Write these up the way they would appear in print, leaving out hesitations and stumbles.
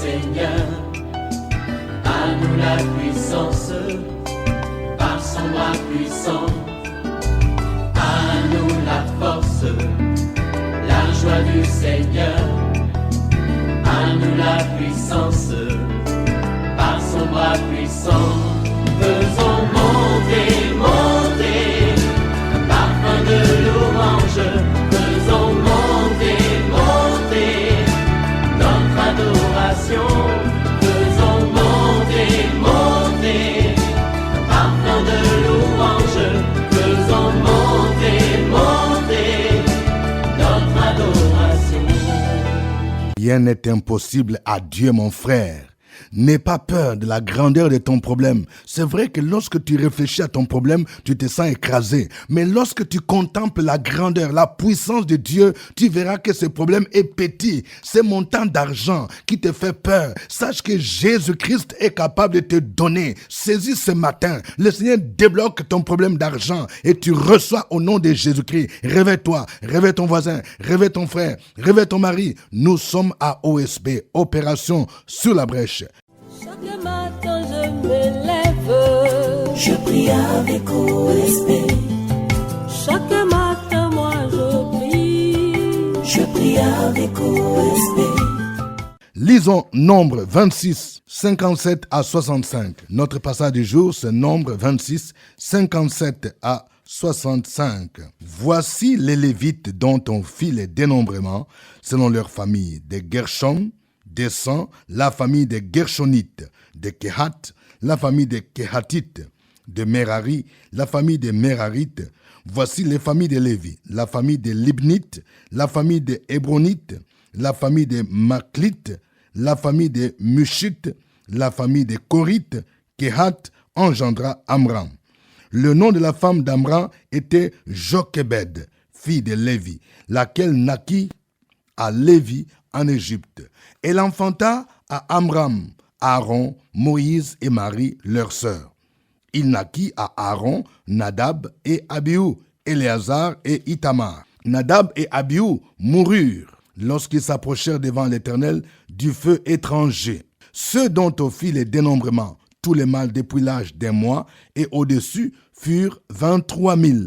Seigneur. À nous la puissance, par son bras puissant. À nous la force, la joie du Seigneur. À nous la puissance, par son bras puissant. Faisons monter, monter, parfum de louange. Faisons monter, monter, notre adoration. Faisons monter, monter, parfum de louange. Faisons monter, monter, notre adoration. Rien n'est impossible à Dieu, mon frère. N'aie pas peur de la grandeur de ton problème. C'est vrai que lorsque tu réfléchis à ton problème, tu te sens écrasé. Mais lorsque tu contemples la grandeur, la puissance de Dieu, tu verras que ce problème est petit. Ce montant d'argent qui te fait peur, sache que Jésus-Christ est capable de te donner. Saisis ce matin. Le Seigneur débloque ton problème d'argent et tu reçois au nom de Jésus-Christ. Réveille-toi, réveille ton voisin, réveille ton frère, réveille ton mari. Nous sommes à OSB, Opération sur la brèche. Chaque matin je me lève, je prie avec OSB. Chaque matin moi je prie avec OSB. Lisons Nombre 26, 57 à 65. Notre passage du jour, c'est Nombre 26, 57 à 65. Voici les Lévites dont on fit les dénombrements selon leur famille. Des Gershon descend la famille des Gershonites, de Kehat, la famille des Kehatites, de Merari, la famille des Merarites. Voici les familles de Lévi, la famille des Libnites, la famille des Hébronites, la famille des Maklites, la famille des Mushites, la famille des Korites. Kehat engendra Amram. Le nom de la femme d'Amram était Jochebed, fille de Lévi, laquelle naquit à Lévi en Égypte. Elle enfanta à Amram, Aaron, Moïse et Marie, leur sœur. Il naquit à Aaron, Nadab et Abihu, Éléazar et Ithamar. Nadab et Abihu moururent lorsqu'ils s'approchèrent devant l'Éternel du feu étranger. Ceux dont on fit les dénombrements, tous les mâles depuis l'âge d'un mois et au-dessus, furent 23 000.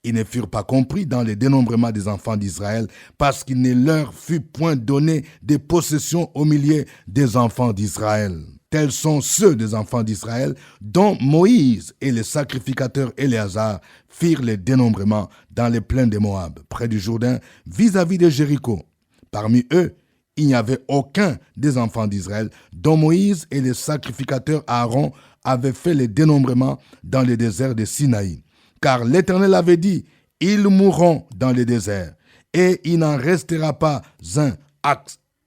Ils ne furent pas compris dans les dénombrements des enfants d'Israël parce qu'il ne leur fut point donné de possession au milieu des enfants d'Israël. Tels sont ceux des enfants d'Israël dont Moïse et le sacrificateur Éléazar firent les dénombrements dans les plaines de Moab, près du Jourdain, vis-à-vis de Jéricho. Parmi eux, il n'y avait aucun des enfants d'Israël dont Moïse et le sacrificateur Aaron avaient fait les dénombrements dans le désert de Sinaï. Car l'Éternel avait dit, ils mourront dans le désert, et il n'en restera pas un,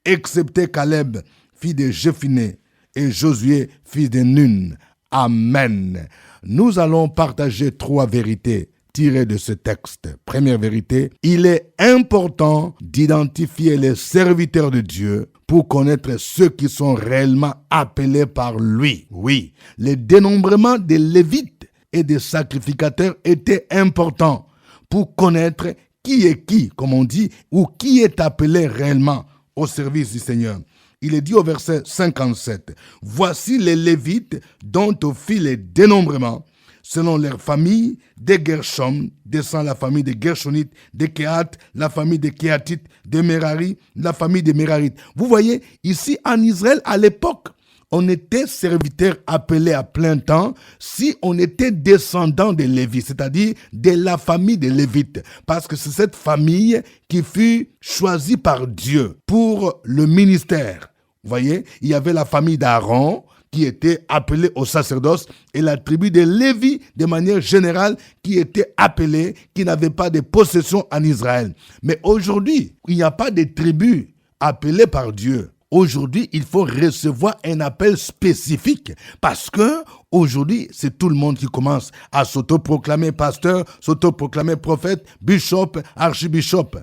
excepté Caleb, fils de Jephuné, et Josué, fils de Nun. Amen. Nous allons partager 3 vérités tirées de ce texte. Première vérité, il est important d'identifier les serviteurs de Dieu pour connaître ceux qui sont réellement appelés par lui. Oui, le dénombrement des Lévites et des sacrificateurs était important pour connaître qui est qui, comme on dit, ou qui est appelé réellement au service du Seigneur. Il est dit au verset 57, « Voici les Lévites dont on fit les dénombrements, selon leur famille, des Gershom, descend la famille des Gershonites, des Kehat, la famille des Kehatites, des Merari, la famille des Merarites. » Vous voyez, ici en Israël, à l'époque, on était serviteur appelé à plein temps si on était descendant de Lévi, c'est-à-dire de la famille des Lévites. Parce que c'est cette famille qui fut choisie par Dieu pour le ministère. Vous voyez, il y avait la famille d'Aaron qui était appelée au sacerdoce et la tribu de Lévi de manière générale qui était appelée, qui n'avait pas de possession en Israël. Mais aujourd'hui, il n'y a pas de tribu appelée par Dieu. Aujourd'hui, il faut recevoir un appel spécifique parce que aujourd'hui, c'est tout le monde qui commence à s'autoproclamer pasteur, s'autoproclamer prophète, bishop, archibishop.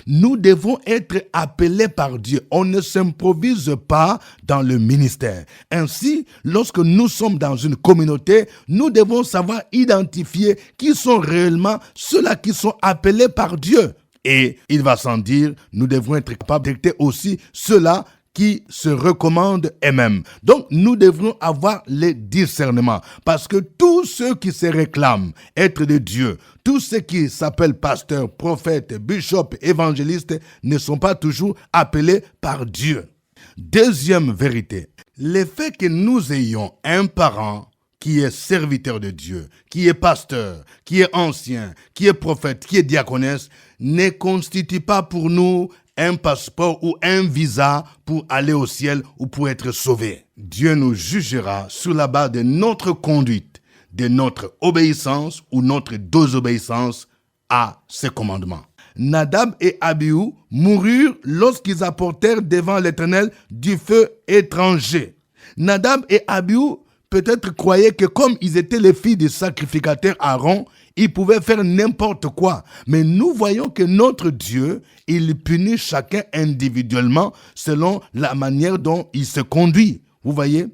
Nous devons être appelés par Dieu. On ne s'improvise pas dans le ministère. Ainsi, lorsque nous sommes dans une communauté, nous devons savoir identifier qui sont réellement ceux-là qui sont appelés par Dieu. Et il va sans dire, nous devons être capables de détecter aussi ceux-là qui se recommandent eux-mêmes. Donc, nous devrons avoir les discernements parce que tous ceux qui se réclament être de Dieu, tous ceux qui s'appellent pasteurs, prophètes, bishops, évangélistes ne sont pas toujours appelés par Dieu. Deuxième vérité, le fait que nous ayons un parent qui est serviteur de Dieu, qui est pasteur, qui est ancien, qui est prophète, qui est diaconesse, ne constitue pas pour nous un passeport ou un visa pour aller au ciel ou pour être sauvé. Dieu nous jugera sur la base de notre conduite, de notre obéissance ou notre désobéissance à ses commandements. Nadab et Abihu moururent lorsqu'ils apportèrent devant l'Éternel du feu étranger. Nadab et Abihu peut-être croyaient que comme ils étaient les filles du sacrificateur Aaron, ils pouvaient faire n'importe quoi. Mais nous voyons que notre Dieu, il punit chacun individuellement selon la manière dont il se conduit. Vous voyez?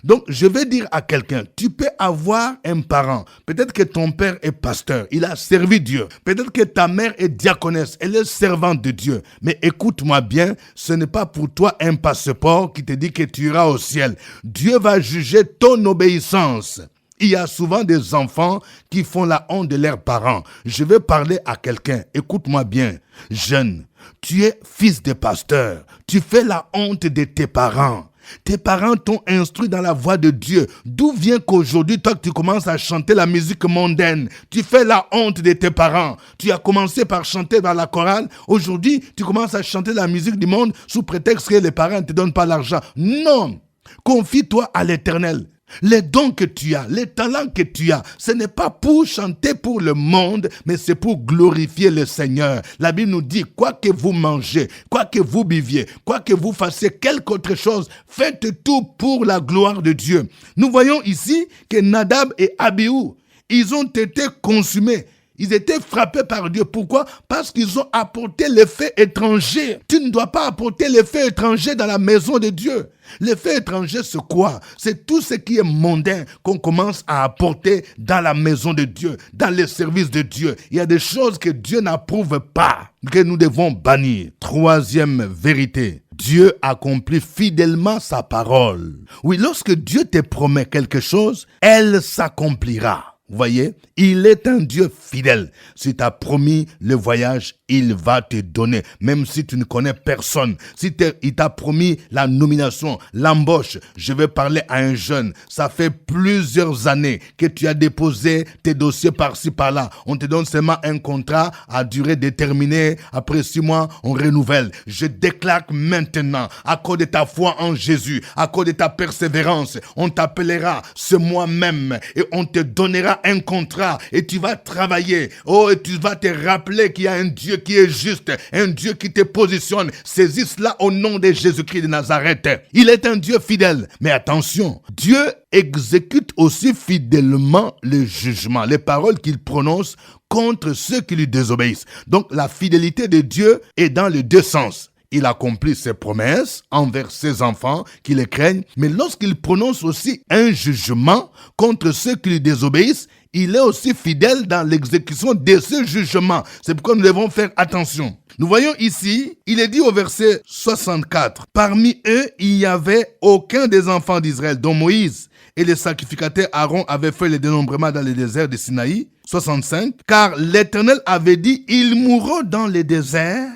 Donc, je vais dire à quelqu'un, tu peux avoir un parent. Peut-être que ton père est pasteur, il a servi Dieu. Peut-être que ta mère est diaconesse, elle est servante de Dieu. Mais écoute-moi bien, ce n'est pas pour toi un passeport qui te dit que tu iras au ciel. Dieu va juger ton obéissance. Il y a souvent des enfants qui font la honte de leurs parents. Je vais parler à quelqu'un, écoute-moi bien. Jeune, tu es fils de pasteur, tu fais la honte de tes parents. Tes parents t'ont instruit dans la voie de Dieu. D'où vient qu'aujourd'hui, toi, tu commences à chanter la musique mondaine? Tu fais la honte de tes parents. Tu as commencé par chanter dans la chorale. Aujourd'hui, tu commences à chanter la musique du monde sous prétexte que les parents ne te donnent pas l'argent. Non! Confie-toi à l'Éternel. Les dons que tu as, les talents que tu as, ce n'est pas pour chanter pour le monde, mais c'est pour glorifier le Seigneur. La Bible nous dit, quoi que vous mangez, quoi que vous buviez, quoi que vous fassiez quelque autre chose, faites tout pour la gloire de Dieu. Nous voyons ici que Nadab et Abihu, ils ont été consumés. Ils étaient frappés par Dieu. Pourquoi? Parce qu'ils ont apporté les faits étrangers. Tu ne dois pas apporter les faits étrangers dans la maison de Dieu. Les faits étrangers, c'est quoi? C'est tout ce qui est mondain qu'on commence à apporter dans la maison de Dieu, dans les services de Dieu. Il y a des choses que Dieu n'approuve pas, que nous devons bannir. Troisième vérité. Dieu accomplit fidèlement sa parole. Oui, lorsque Dieu te promet quelque chose, elle s'accomplira. Vous voyez, il est un Dieu fidèle. S'il t'a promis le voyage, il va te donner. Même si tu ne connais personne. Si il t'a promis la nomination, l'embauche. Je vais parler à un jeune. Ça fait plusieurs années que tu as déposé tes dossiers par-ci, par-là. On te donne seulement un contrat à durée déterminée. Après 6 mois, on renouvelle. Je déclare maintenant, à cause de ta foi en Jésus, à cause de ta persévérance, on t'appellera ce mois même et on te donnera un contrat et tu vas travailler. Oh, et tu vas te rappeler qu'il y a un Dieu qui est juste, un Dieu qui te positionne. Saisis cela au nom de Jésus-Christ de Nazareth. Il est un Dieu fidèle. Mais attention, Dieu exécute aussi fidèlement le jugement, les paroles qu'il prononce contre ceux qui lui désobéissent. Donc la fidélité de Dieu est dans les deux sens. Il accomplit ses promesses envers ses enfants qui les craignent, mais lorsqu'il prononce aussi un jugement contre ceux qui lui désobéissent, il est aussi fidèle dans l'exécution de ce jugement. C'est pourquoi nous devons faire attention. Nous voyons ici, il est dit au verset 64, « Parmi eux, il n'y avait aucun des enfants d'Israël, dont Moïse et les sacrificateurs Aaron avaient fait le dénombrement dans le désert de Sinaï. » 65, « Car l'Éternel avait dit, ils mourront dans le désert,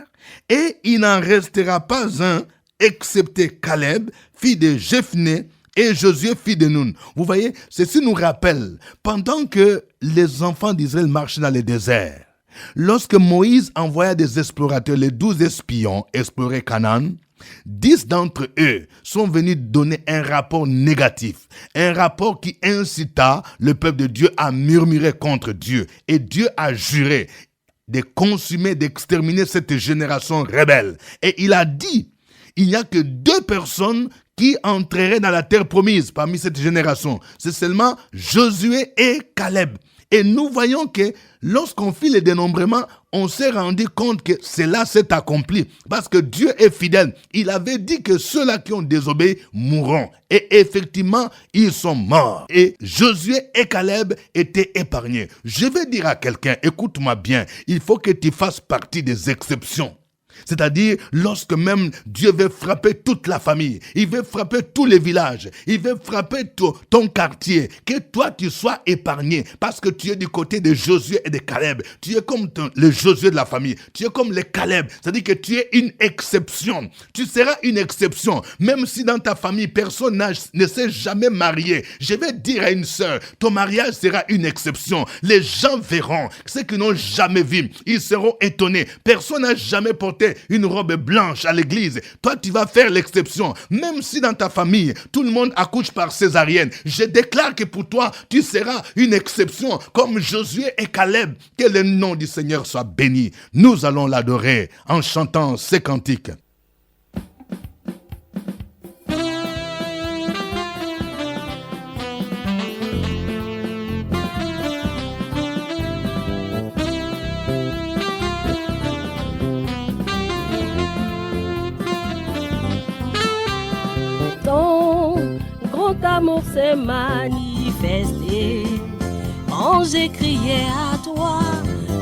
et il n'en restera pas un, excepté Caleb, fils de Jephné, et Josué, fils de Nun. » Vous voyez, ceci nous rappelle, pendant que les enfants d'Israël marchaient dans le désert, lorsque Moïse envoya des explorateurs, les 12 espions, explorer Canaan, 10 d'entre eux sont venus donner un rapport négatif, un rapport qui incita le peuple de Dieu à murmurer contre Dieu. Et Dieu a juré de consumer, d'exterminer cette génération rebelle. Et il a dit, il n'y a que 2 personnes qui entreraient dans la terre promise parmi cette génération. C'est seulement Josué et Caleb. Et nous voyons que lorsqu'on fit le dénombrement, on s'est rendu compte que cela s'est accompli. Parce que Dieu est fidèle. Il avait dit que ceux-là qui ont désobéi mourront. Et effectivement, ils sont morts. Et Josué et Caleb étaient épargnés. Je vais dire à quelqu'un, écoute-moi bien, il faut que tu fasses partie des exceptions. C'est-à-dire, lorsque même Dieu veut frapper toute la famille, il veut frapper tous les villages, il veut frapper ton quartier, que toi tu sois épargné, parce que tu es du côté de Josué et de Caleb. Tu es comme le Josué de la famille, tu es comme les Caleb, c'est-à-dire que tu es une exception. Tu seras une exception, même si dans ta famille, personne ne s'est jamais marié. Je vais dire à une sœur, ton mariage sera une exception. Les gens verront, ceux qui n'ont jamais vu, ils seront étonnés. Personne n'a jamais porté une robe blanche à l'église. Toi, tu vas faire l'exception. Même si dans ta famille, tout le monde accouche par césarienne, je déclare que pour toi, tu seras une exception, comme Josué et Caleb. Que le nom du Seigneur soit béni. Nous allons l'adorer en chantant ces cantiques. L'amour s'est manifesté quand j'ai crié à toi.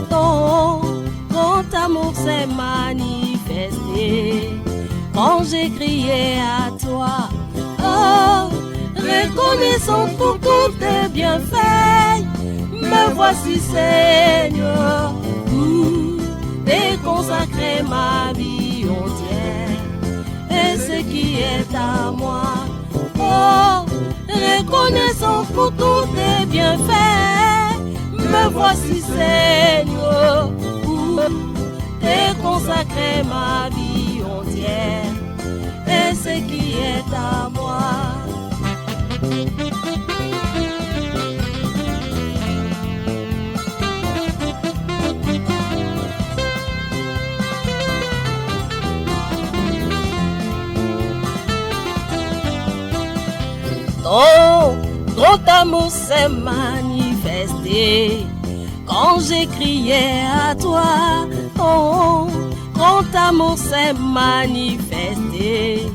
Ton grand amour s'est manifesté quand j'ai crié à toi. Oh, reconnaissant pour tous tes bienfaits, me voici Seigneur. T'es consacré ma vie entière et ce qui est à moi. Oh, reconnaissant pour tous tes bienfaits, me voici Seigneur. T'es consacré ma vie entière et ce qui est à moi. Ton grand amour s'est manifesté quand j'ai crié à toi. Ton grand amour s'est manifesté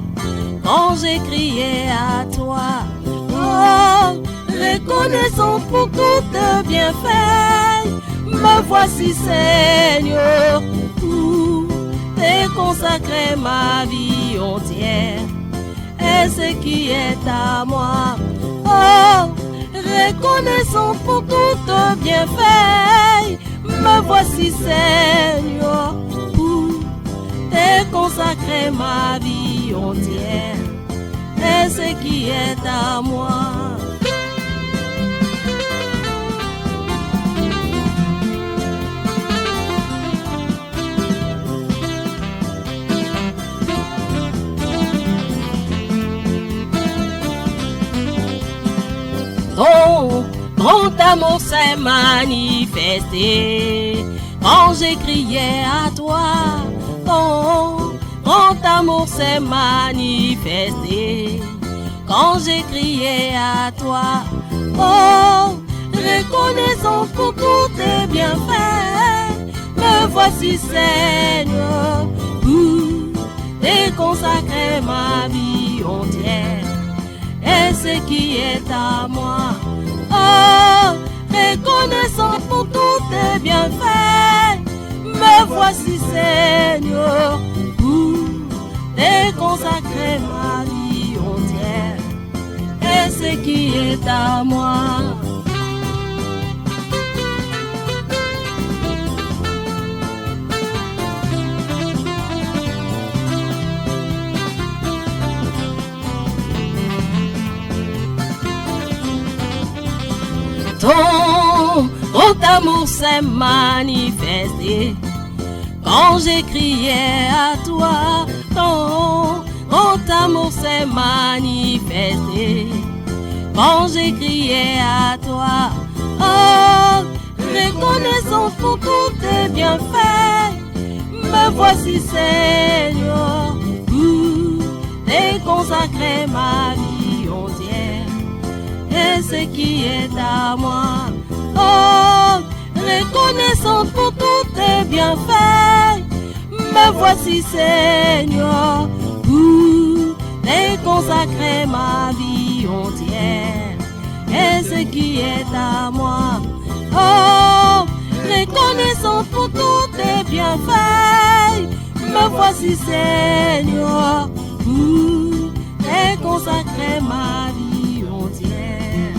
quand j'ai crié à toi. Oh, reconnaissant pour tous tes bienfaits, me voici Seigneur. T'es consacré ma vie entière et ce qui est à moi. Oh, reconnaissant pour tous tes bienfaits, me voici Seigneur. T'es consacré ma vie entière et ce qui est à moi. Ton grand amour s'est manifesté quand j'ai crié à toi. Ton grand amour s'est manifesté quand j'ai crié à toi. Oh, reconnaissant pour tous tes bienfaits, me voici Seigneur. T'es consacré ma vie entière et ce qui est à moi. Oh, reconnaissant pour tous tes bienfaits, me voici Seigneur. T'es consacré ma vie entière et ce qui est à moi. Ton grand amour s'est manifesté quand j'ai crié à toi. Ton grand amour s'est manifesté quand j'ai crié à toi. Oh, reconnaissant pour tous tes bienfaits, me voici Seigneur. T'es consacré ma vie entière et ce qui est à moi. Oh, reconnaissant pour tous tes bienfaits, me voici Seigneur. T'es consacré ma vie entière et ce qui est à moi. Oh, reconnaissant pour tous tes bienfaits, me Merci Seigneur, et consacrer ma vie entière,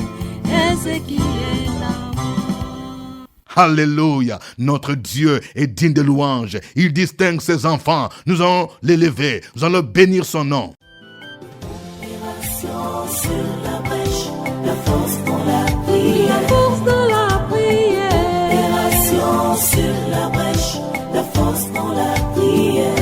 et ce qui est l'amour. Alléluia, notre Dieu est digne de louange. Il distingue ses enfants. Nous allons l'élever, nous allons bénir son nom. Opération sur la brèche, la force dans la prière. La force dans la prière. Opération sur la brèche, la force dans la prière.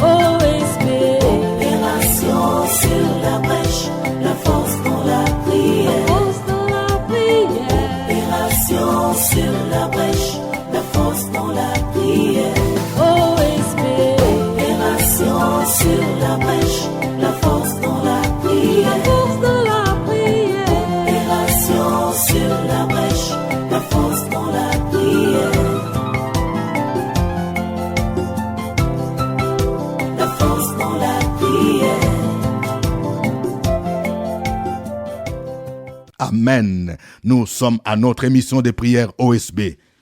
OSB. Opération sur la brèche, la force dans la prière. Force dans la prière. Opération sur la brèche, la force dans la prière. OSB. Opération sur la brèche, la force dans la prière. Force dans la prière. Opération sur la brèche, la force dans la prière. La force dans la prière. Amen. Nous sommes à notre émission de prière OSB.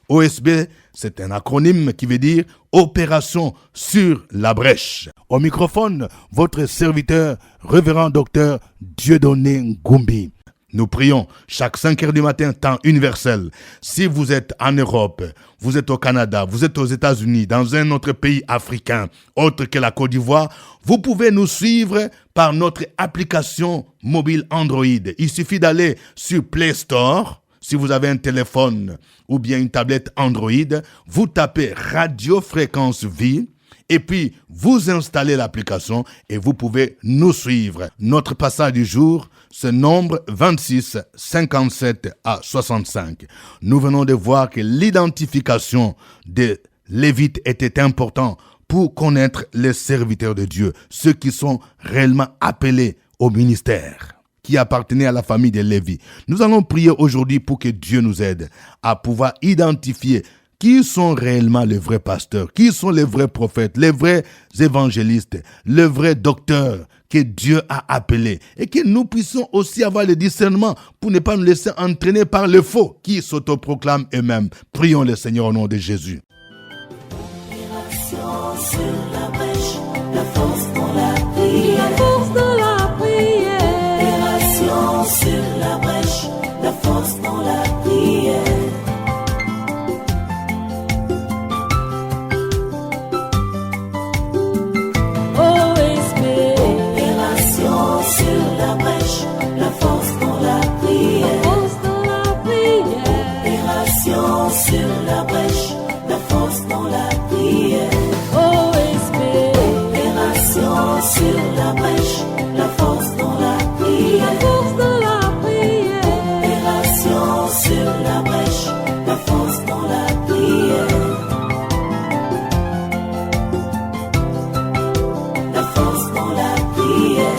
OSB, c'est un acronyme qui veut dire Opération sur la brèche. Au microphone, votre serviteur, révérend docteur Dieudonné Ngumbi. Nous prions chaque 5 heures du matin, temps universel. Si vous êtes en Europe, vous êtes au Canada, vous êtes aux États-Unis, dans un autre pays africain, autre que la Côte d'Ivoire, vous pouvez nous suivre par notre application mobile Android. Il suffit d'aller sur Play Store. Si vous avez un téléphone ou bien une tablette Android, vous tapez Radio Fréquence Vie et puis vous installez l'application et vous pouvez nous suivre. Notre passage du jour, c'est nombre 26, 57 à 65. Nous venons de voir que l'identification des Lévites était importante pour connaître les serviteurs de Dieu, ceux qui sont réellement appelés au ministère, qui appartenaient à la famille de Lévi. Nous allons prier aujourd'hui pour que Dieu nous aide à pouvoir identifier qui sont réellement les vrais pasteurs, qui sont les vrais prophètes, les vrais évangélistes, les vrais docteurs que Dieu a appelés, et que nous puissions aussi avoir le discernement pour ne pas nous laisser entraîner par les faux qui s'autoproclament eux-mêmes. Prions le Seigneur au nom de Jésus. Opération sur la brèche, la force dans la prière. La force dans la prière. Opération sur la brèche, la force dans la prière. OSB. Opération sur la brèche, la force dans la prière. Force dans la prière. Opération sur la brèche, la force dans la prière. OSB. Opération sur la brèche, la force dans la prière. Force dans la prière. Opération sur la brèche, la force dans la prière. La force dans la prière.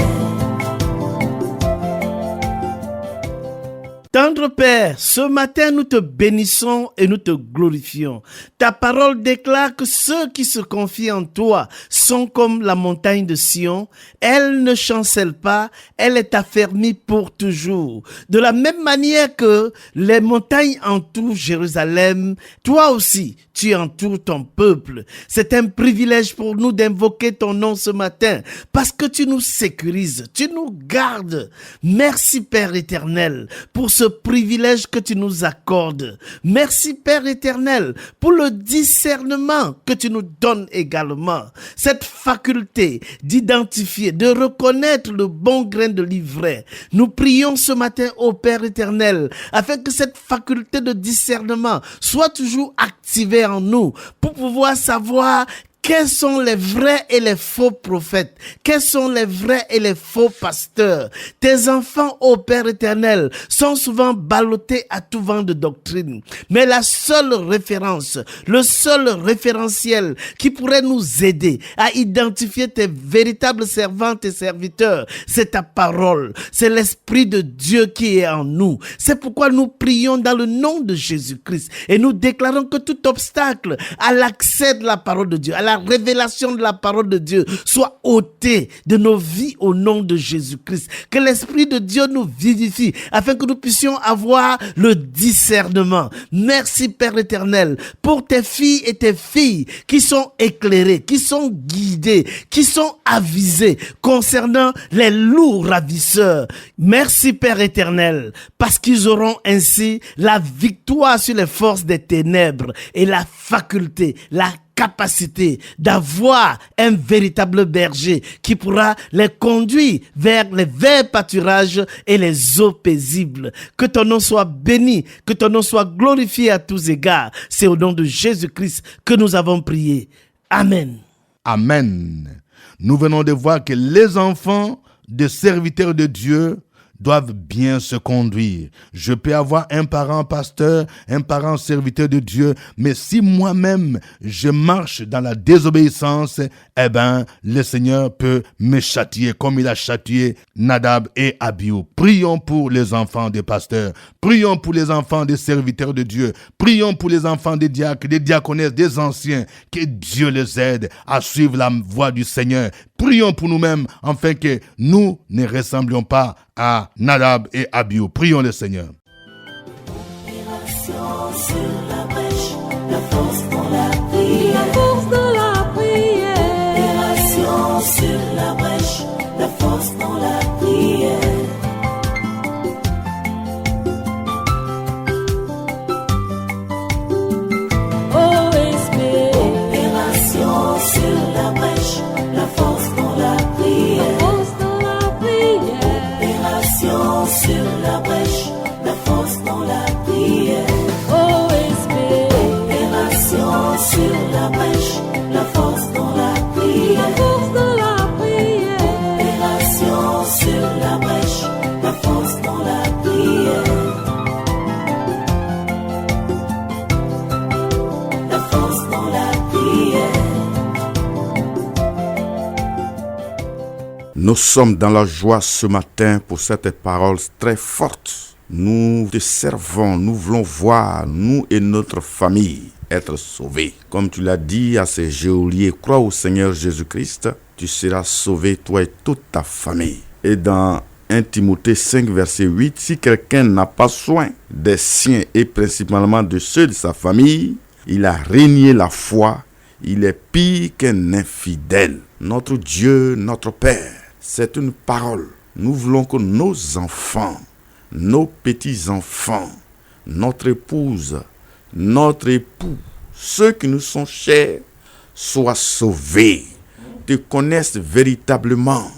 Tendre Père, ce matin nous te bénissons et nous te glorifions. Ta parole déclare que ceux qui se confient en toi sont comme la montagne de Sion. Elle ne chancelle pas, elle est affermie pour toujours. De la même manière que les montagnes entourent Jérusalem, toi aussi tu entoures ton peuple. C'est un privilège pour nous d'invoquer ton nom ce matin parce que tu nous sécurises, tu nous gardes. Merci Père éternel pour ce privilège que tu nous accordes. Merci Père éternel pour le discernement que tu nous donnes également. Cette faculté d'identifier, de reconnaître le bon grain de l'ivraie. Nous prions ce matin au Père éternel afin que cette faculté de discernement soit toujours activée en nous pour pouvoir savoir quels sont les vrais et les faux prophètes? Quels sont les vrais et les faux pasteurs? Tes enfants, ô Père éternel, sont souvent ballottés à tout vent de doctrine. Mais la seule référence, le seul référentiel qui pourrait nous aider à identifier tes véritables servantes et serviteurs, c'est ta parole. C'est l'Esprit de Dieu qui est en nous. C'est pourquoi nous prions dans le nom de Jésus-Christ et nous déclarons que tout obstacle à l'accès de la parole de Dieu, à la la révélation de la parole de Dieu soit ôtée de nos vies au nom de Jésus-Christ. Que l'Esprit de Dieu nous vivifie afin que nous puissions avoir le discernement. Merci Père éternel pour tes filles et tes filles qui sont éclairées, qui sont guidées, qui sont avisées concernant les loups ravisseurs. Merci Père éternel parce qu'ils auront ainsi la victoire sur les forces des ténèbres et la faculté, la capacité d'avoir un véritable berger qui pourra les conduire vers les verts pâturages et les eaux paisibles. Que ton nom soit béni, que ton nom soit glorifié à tous égards. C'est au nom de Jésus-Christ que nous avons prié. Amen. Amen. Nous venons de voir que les enfants des serviteurs de Dieu doivent bien se conduire. Je peux avoir un parent pasteur, un parent serviteur de Dieu, mais si moi-même je marche dans la désobéissance, le Seigneur peut me châtier comme il a châtié Nadab et Abihu. Prions pour les enfants des pasteurs, prions pour les enfants des serviteurs de Dieu, prions pour les enfants des diacres, des diaconesses, des anciens, que Dieu les aide à suivre la voie du Seigneur. Prions pour nous-mêmes, afin que nous ne ressemblions pas à Nadab et Abihu. Prions le Seigneur. Opération sur la brèche, la force dans la prière. La force de la prière. Opération sur la brèche, la force dans la prière. OSP. Opération sur la brèche, la force dans la prière. La force de la prière. Opération sur la brèche, la force dans la prière. OSP. Opération sur la brèche, la force dans la La prière. force de la prière. Opération sur la brèche, la force dans la prière. La force dans la prière. Nous sommes dans la joie ce matin pour cette parole très forte. Nous te servons, nous voulons voir, nous et notre famille, être sauvés. Comme tu l'as dit à ces geôliers, crois au Seigneur Jésus-Christ, tu seras sauvé, toi et toute ta famille. Et dans 1 Timothée 5, verset 8, si quelqu'un n'a pas soin des siens et principalement de ceux de sa famille, il a régné la foi, il est pire qu'un infidèle. Notre Dieu, notre Père, c'est une parole. Nous voulons que nos enfants, nos petits-enfants, notre épouse, notre époux, ceux qui nous sont chers, soient sauvés, te connaissent véritablement,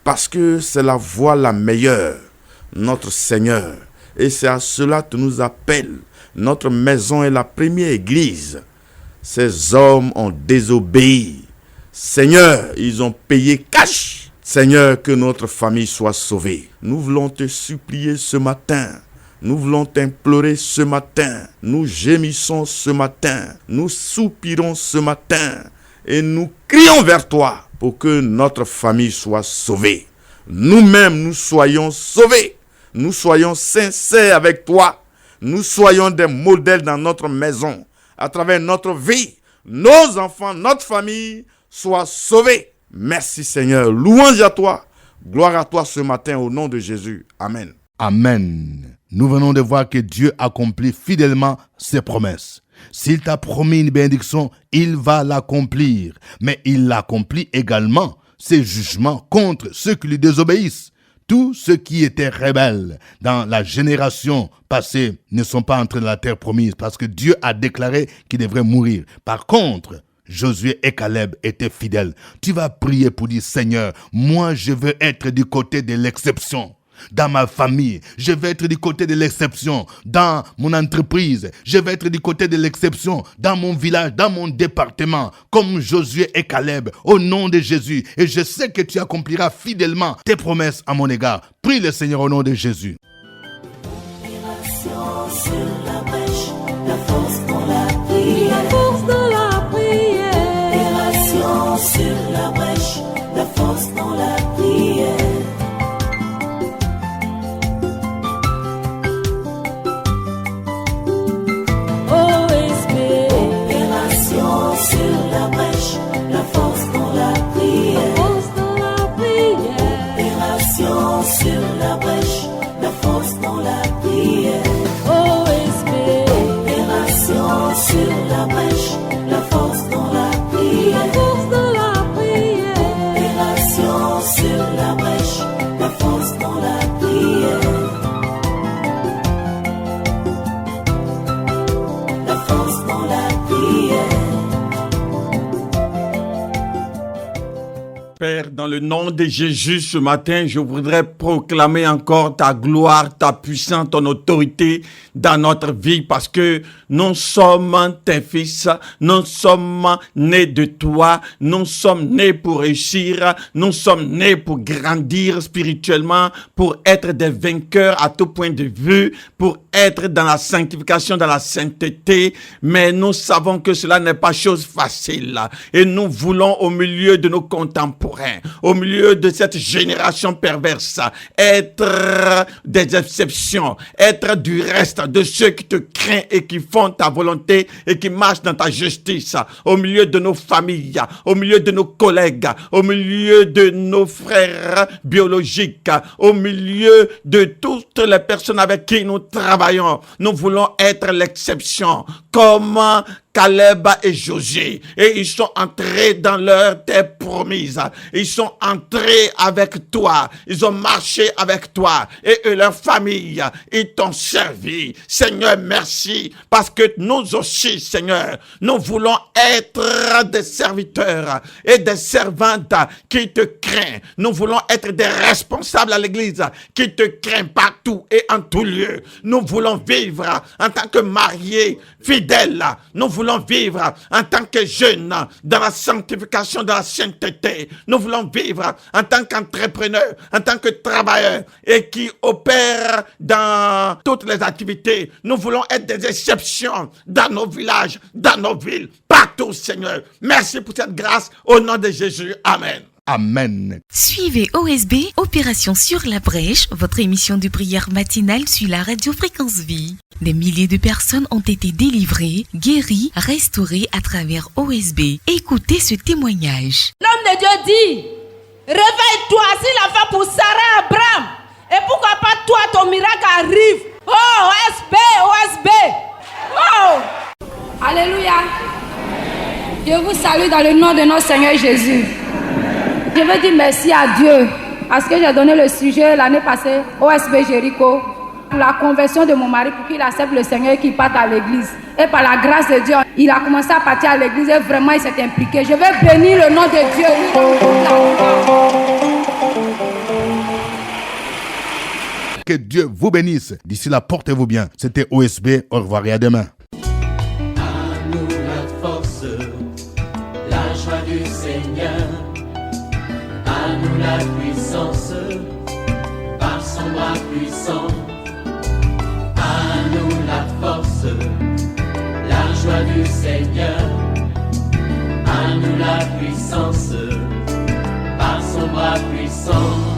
parce que c'est la voie la meilleure, notre Seigneur. Et c'est à cela que tu nous appelles. Notre maison est la première église. Ces hommes ont désobéi. Seigneur, ils ont payé cash. Seigneur, que notre famille soit sauvée. Nous voulons te supplier ce matin. Nous voulons t'implorer ce matin. Nous gémissons ce matin. Nous soupirons ce matin. Et nous crions vers toi pour que notre famille soit sauvée. Nous-mêmes, nous soyons sauvés. Nous soyons sincères avec toi. Nous soyons des modèles dans notre maison. À travers notre vie, nos enfants, notre famille soient sauvés. Merci Seigneur. Louange à toi. Gloire à toi ce matin au nom de Jésus. Amen. Amen. Nous venons de voir que Dieu accomplit fidèlement ses promesses. S'il t'a promis une bénédiction, il va l'accomplir. Mais il accomplit également ses jugements contre ceux qui lui désobéissent. Tous ceux qui étaient rebelles dans la génération passée ne sont pas entrés dans la terre promise parce que Dieu a déclaré qu'ils devraient mourir. Par contre, Josué et Caleb étaient fidèles. Tu vas prier pour dire, Seigneur, moi je veux être du côté de l'exception. Dans ma famille, je vais être du côté de l'exception. Dans mon entreprise, je vais être du côté de l'exception. Dans mon village, dans mon département, comme Josué et Caleb, au nom de Jésus. Et je sais que tu accompliras fidèlement tes promesses à mon égard. Prie le Seigneur au nom de Jésus. Opération sur la brèche, la force dans la prière. La force de la prière. Opération sur la brèche, la force dans la prière. OSP. Opération sur la brèche, Père, dans le nom de Jésus, ce matin, je voudrais proclamer encore ta gloire, ta puissance, ton autorité dans notre vie parce que nous sommes tes fils, nous sommes nés de toi, nous sommes nés pour réussir, nous sommes nés pour grandir spirituellement, pour être des vainqueurs à tout point de vue, pour être dans la sanctification, dans la sainteté, mais nous savons que cela n'est pas chose facile et nous voulons au milieu de nos contemporains, au milieu de cette génération perverse, être des exceptions, être du reste de ceux qui te craignent et qui font ta volonté et qui marchent dans ta justice, au milieu de nos familles, au milieu de nos collègues, au milieu de nos frères biologiques, au milieu de toutes les personnes avec qui nous travaillons. Nous voulons être l'exception, comme Caleb et Josué, et ils sont entrés dans leur terre promise. Ils sont entrés avec toi. Ils ont marché avec toi. Et leur famille, ils t'ont servi. Seigneur, merci. Parce que nous aussi, Seigneur, nous voulons être des serviteurs et des servantes qui te craignent. Nous voulons être des responsables à l'église qui te craignent partout et en tout lieu. Nous voulons vivre en tant que mariés fidèles. Nous voulons vivre en tant que jeunes dans la sanctification, dans la sainteté. Nous voulons vivre en tant qu'entrepreneurs, en tant que travailleurs et qui opèrent dans toutes les activités. Nous voulons être des exceptions dans nos villages, dans nos villes, partout, Seigneur. Merci pour cette grâce au nom de Jésus. Amen. Amen. Suivez OSB, Opération sur la brèche, votre émission de prière matinale sur la radio Fréquence Vie. Des milliers de personnes ont été délivrées, guéries, restaurées à travers OSB. Écoutez ce témoignage. L'homme de Dieu dit, réveille-toi, s'il a fait pour Sarah Abraham. Et pourquoi pas toi, ton miracle arrive. Oh, OSB, OSB. Oh. Alléluia. Je vous salue dans le nom de notre Seigneur Jésus. Je veux dire merci à Dieu parce que j'ai donné le sujet l'année passée, OSB Jéricho, pour la conversion de mon mari, pour qu'il accepte le Seigneur et qu'il parte à l'église. Et par la grâce de Dieu, il a commencé à partir à l'église et vraiment il s'est impliqué. Je veux bénir le nom de Dieu. Que Dieu vous bénisse. D'ici là, portez-vous bien. C'était OSB. Au revoir et à demain. À nous la force, la joie du Seigneur. À nous la puissance, par son bras puissant. À nous la force, la joie du Seigneur. À nous la puissance, par son bras puissant.